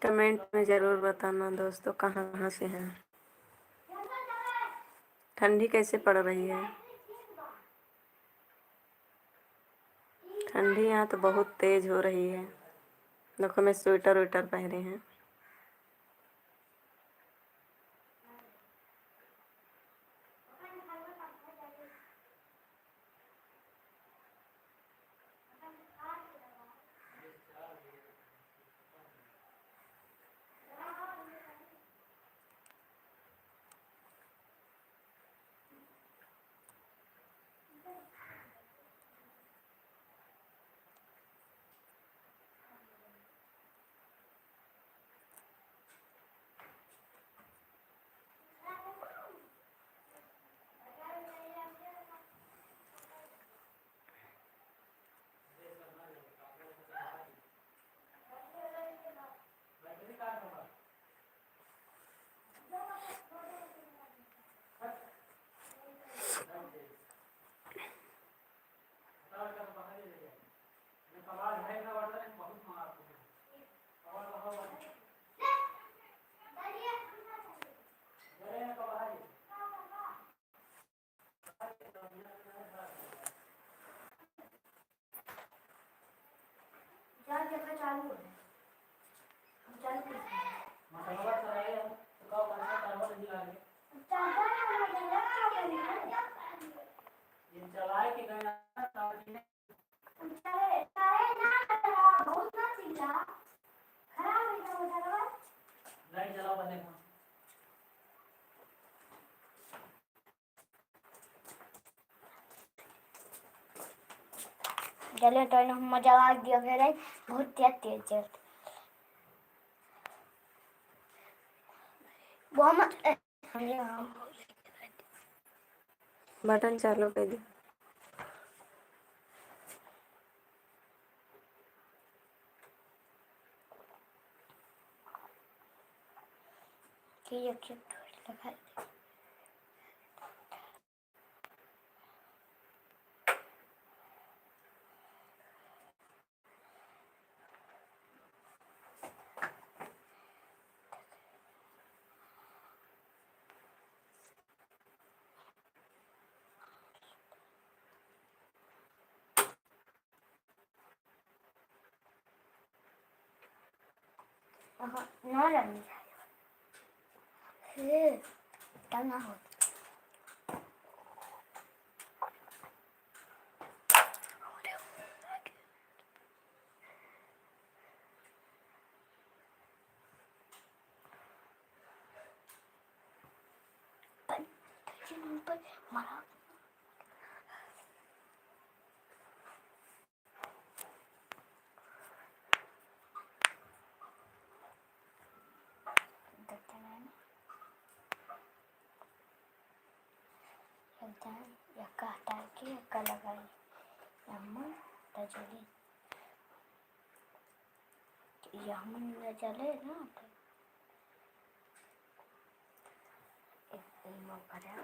Comment में ज़रूर बताना दोस्तों कहाँ कहाँ से हैं। ठंडी कैसे पड़ रही है? ठंडी यहाँ तो बहुत तेज़ हो रही है। देखो मैं स्वेटर वेटर पहने हैं। चले तो मजा आ गया मेरा बहुत तेज चल बटन चालू कर दो। ना लगी टंगा हो मरा यक्का हटा के यक्का लगाई यमन तजली यमन चले ना तो एक भरा